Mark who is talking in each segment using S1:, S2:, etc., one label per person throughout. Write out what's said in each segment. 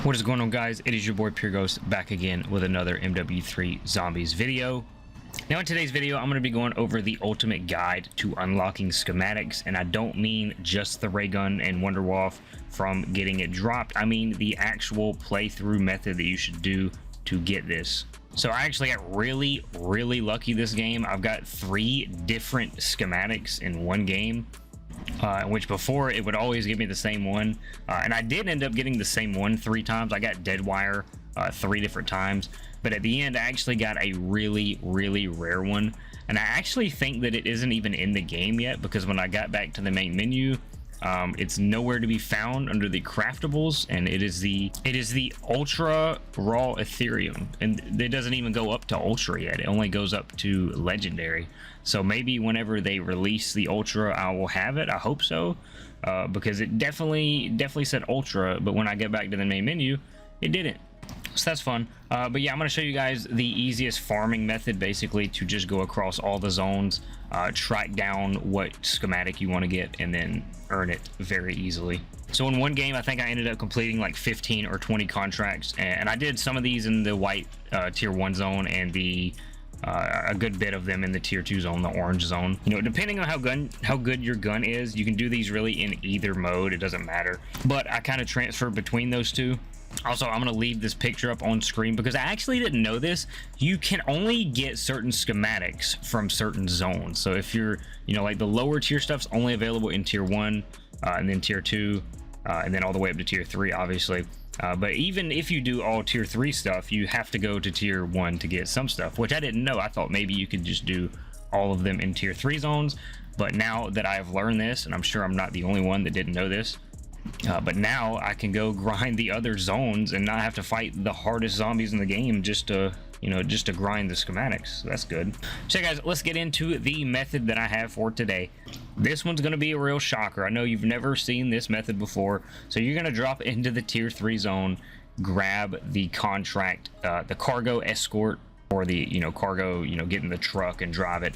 S1: What is going on, guys? It is your boy Pure Ghost back again with another MW3 Zombies video. Now in today's video, I'm going to be going over the ultimate guide to unlocking schematics, and I don't mean just the ray gun and Wonderwolf from getting it dropped. I mean the actual playthrough method that you should do to get this. So I actually got really lucky this game. I've got 3 different schematics in one game. Which before it would always give me the same one, and I did end up getting the same one 3 times. I got dead wire 3 different times, but at the end I actually got a really rare one, and I actually think that it isn't even in the game yet, because when I got back to the main menu, it's nowhere to be found under the craftables, and it is the ultra raw ethereum, and it doesn't even go up to ultra yet. It only goes up to legendary. So maybe whenever they release the ultra, I will have it. I hope so, because it definitely said ultra, but when I get back to the main menu, it didn't. So that's fun. But yeah, I'm going to show you guys the easiest farming method, basically, to just go across all the zones, track down what schematic you want to get, and then earn it very easily. So in one game, I think I ended up completing like 15 or 20 contracts, and I did some of these in the white tier 1 zone, and a good bit of them in the tier 2 zone, the orange zone. You know, depending on how good your gun is, you can do these really in either mode. It doesn't matter, but I kind of transfer between those two. Also, I'm going to leave this picture up on screen because I actually didn't know this. You can only get certain schematics from certain zones. So if you're, you know, like the lower tier stuff's only available in tier 1, and then tier 2, and then all the way up to tier 3, obviously. But even if you do all tier 3 stuff, you have to go to tier 1 to get some stuff, which I didn't know. I thought maybe you could just do all of them in tier 3 zones. But now that I've learned this, and I'm sure I'm not the only one that didn't know this, but now I can go grind the other zones and not have to fight the hardest zombies in the game just to, you know, just to grind the schematics. So that's good. So guys, let's get into the method that I have for today. This one's going to be a real shocker. I know you've never seen this method before. So you're going to drop into the tier 3 zone, grab the contract, the cargo escort, or the, you know, cargo, you know, get in the truck and drive it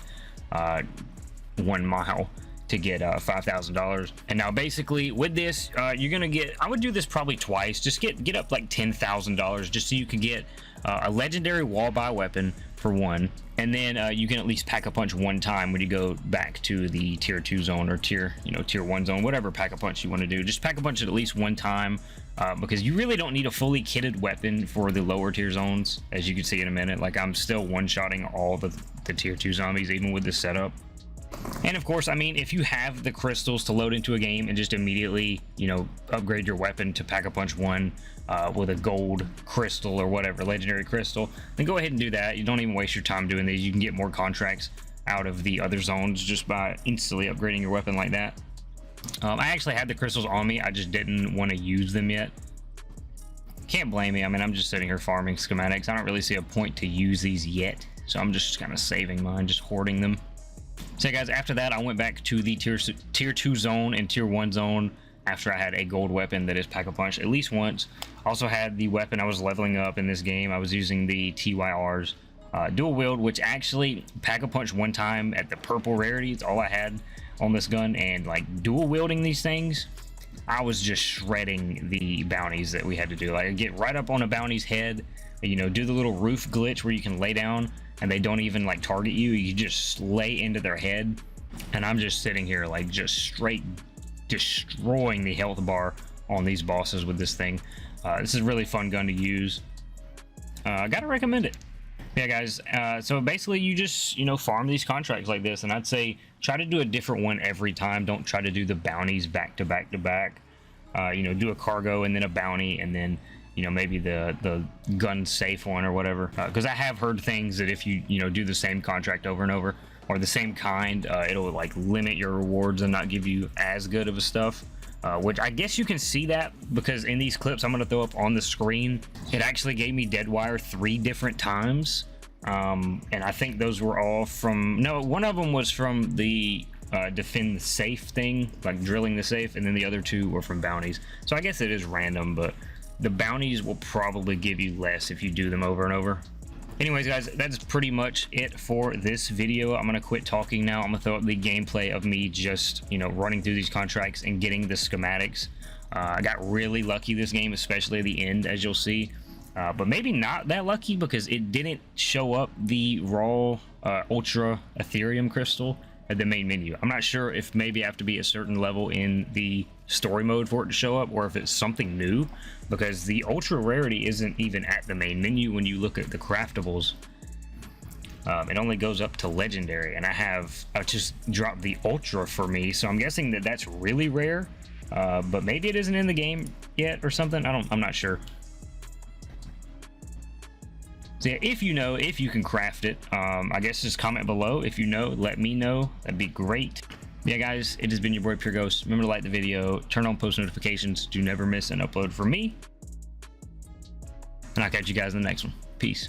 S1: 1 mile to get $5,000. And now basically with this, you're gonna get, I would do this probably twice, just get up like $10,000, just so you can get a legendary wall buy weapon for 1, and then you can at least pack a punch 1 time when you go back to the tier 2 zone, or tier 1 zone, whatever pack a punch you want to do. Just pack a punch at least 1 time, because you really don't need a fully kitted weapon for the lower tier zones, as you can see in a minute. Like, I'm still one-shotting all the tier 2 zombies even with this setup. And of course, I mean, if you have the crystals to load into a game and just immediately, you know, upgrade your weapon to pack a punch 1 with a gold crystal or whatever, legendary crystal, then go ahead and do that. You don't even waste your time doing these. You can get more contracts out of the other zones just by instantly upgrading your weapon like that. I actually had the crystals on me. I just didn't want to use them yet. Can't blame me. I mean, I'm just sitting here farming schematics. I don't really see a point to use these yet, so I'm just kind of saving mine, just hoarding them. So guys, after that, I went back to the tier 2 zone and tier 1 zone after I had a gold weapon that is pack a punch at least once. Also had the weapon I was leveling up in this game. I was using the TYR's dual wield, which actually pack a punch 1 time at the purple rarity. It's all I had on this gun, and like dual wielding these things, I was just shredding the bounties that we had to do. Like, I'd get right up on a bounty's head, you know, do the little roof glitch where you can lay down and they don't even like target you. You just lay into their head, and I'm just sitting here like just straight destroying the health bar on these bosses with this thing. This is a really fun gun to use. I gotta recommend it. Yeah guys, so basically you just, you know, farm these contracts like this, and I'd say try to do a different one every time. Don't try to do the bounties back to back to back. You know, do a cargo and then a bounty, and then, you know, maybe the gun safe one or whatever, because I have heard things that if you know, do the same contract over and over, or the same kind, it'll like limit your rewards and not give you as good of a stuff, which I guess you can see that because in these clips I'm going to throw up on the screen, it actually gave me dead wire 3 different times, and I think those were all from, no, one of them was from the defend the safe thing, like drilling the safe, and then the other 2 were from bounties. So I guess it is random, but the bounties will probably give you less if you do them over and over. Anyways guys, that's pretty much it for this video. I'm gonna quit talking now. I'm gonna throw up the gameplay of me just, you know, running through these contracts and getting the schematics. I got really lucky this game, especially at the end, as you'll see. But maybe not that lucky because it didn't show up the raw ultra ethereum crystal at the main menu. I'm not sure if maybe I have to be a certain level in the story mode for it to show up, or if it's something new, because the ultra rarity isn't even at the main menu. When you look at the craftables, it only goes up to legendary, and I just dropped the ultra for me, so I'm guessing that that's really rare. But maybe it isn't in the game yet or something. I'm not sure. So yeah, if you know, if you can craft it, I guess just comment below. If you know, let me know. That'd be great. Yeah, guys, it has been your boy Pure Ghost. Remember to like the video, turn on post notifications to never miss an upload from me. And I'll catch you guys in the next one. Peace.